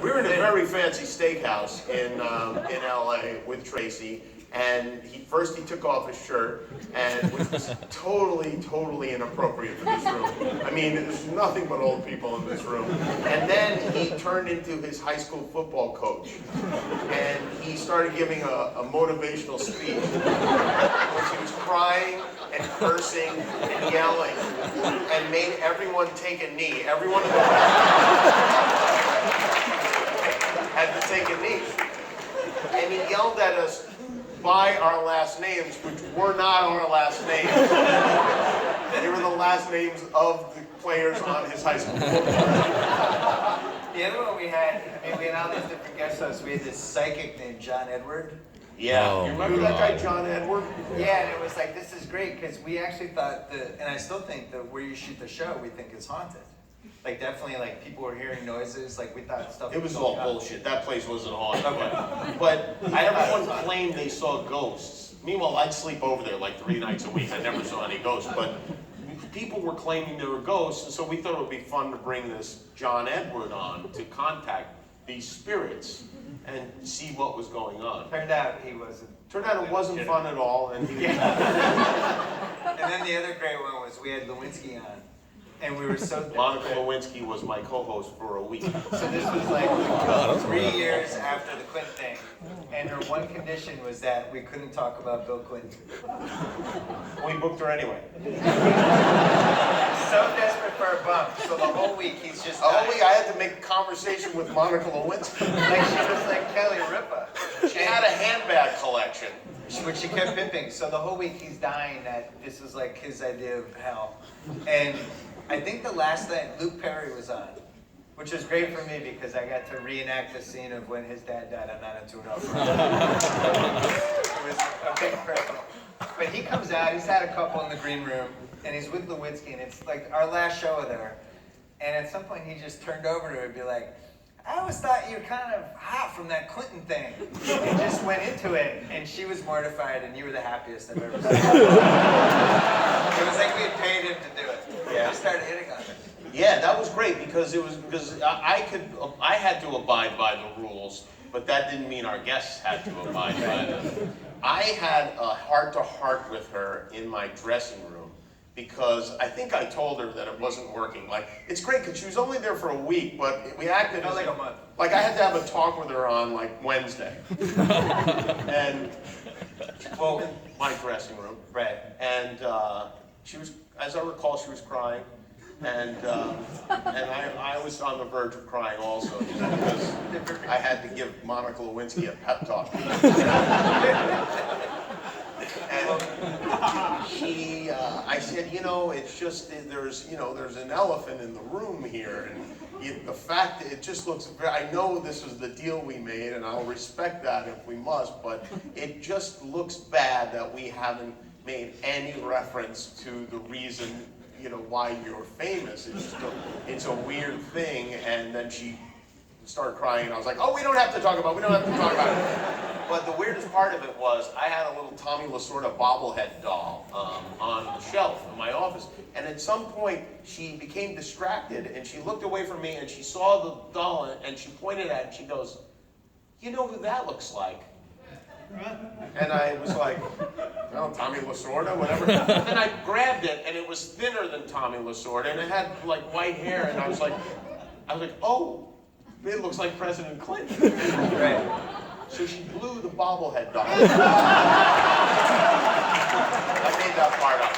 We were in a very fancy steakhouse in LA with Tracy, and first he took off his shirt, which was totally inappropriate for this room. I mean, there's nothing but old people in this room. And then he turned into his high school football coach, and he started giving a motivational speech, which he was crying and cursing and yelling, and made everyone take a knee. Everyone in the restaurant had to take a knee. And he yelled at us by our last names, which were not our last names. They were the last names of the players on his high school football team. The other one we had, we had all these different guest hosts. We had this psychic named John Edward. Yeah, Oh, you remember that guy, John Edward? Yeah, and it was like, this is great, because we actually thought that, and I still think that where you shoot the show, we think is haunted. Like, definitely, like, people were hearing noises, like, we thought stuff It was all going on. bullshit. That place wasn't haunted. But everyone claimed they saw ghosts. Meanwhile, I'd sleep over there like 3 nights a week. I never saw any ghosts. But people were claiming there were ghosts, and so we thought it would be fun to bring this John Edward on to contact these spirits and see what was going on. Turned out he wasn't. Turned out it wasn't fun at all. And And then the other great one was we had Lewinsky on. And we were so Monica Lewinsky was my co-host for a week. So this was like 3 years after the Clinton thing. And her one condition was that we couldn't talk about Bill Clinton. We booked her anyway. So desperate for a bump. So the whole week he's just I had to make conversation with Monica Lewinsky. like she was like Kelly Ripa. She had a handbag collection. Which she kept pimping. So the whole week he's dying that this was like his idea of hell. And I think the last night Luke Perry was on, which was great for me because I got to reenact the scene of when his dad died on 90210. It was a big person. But he comes out, he's had a couple in the green room, and he's with Lewinsky, and it's like our last show there. And at some point he just turned over to her and be like, I always thought you were kind of hot from that Clinton thing. And just went into it, and she was mortified, and you were the happiest I've ever seen. It was like we had paid him to do it. Yeah. He started hitting on her. Yeah, that was great because I had to abide by the rules, but that didn't mean our guests had to abide by them. I had a heart-to-heart with her in my dressing room because I think I told her that it wasn't working. Like, it's great because she was only there for a week, but we acted as like a month. Like I had to have a talk with her on like Wednesday. And well, my dressing room. Right. And she was, as I recall, she was crying. And I was on the verge of crying also because I had to give Monica Lewinsky a pep talk. And I said, it's just, there's an elephant in the room here, and the fact that it just looks, I know this is the deal we made, and I'll respect that if we must, but it just looks bad that we haven't made any reference to the reason, why you're famous. It's a weird thing, and then she started crying, and I was like, oh, we don't have to talk about it. But the weirdest part of it was I had a little Tommy Lasorda bobblehead doll on the shelf in my office. And at some point, she became distracted, and she looked away from me, and she saw the doll, and she pointed at it, and she goes, you know who that looks like? And I was like, well, Tommy Lasorda, whatever. Then I grabbed it, and it was thinner than Tommy Lasorda, and it had like white hair, and I was like, oh, it looks like President Clinton. Right. So she blew the bobblehead doll. I made that part up.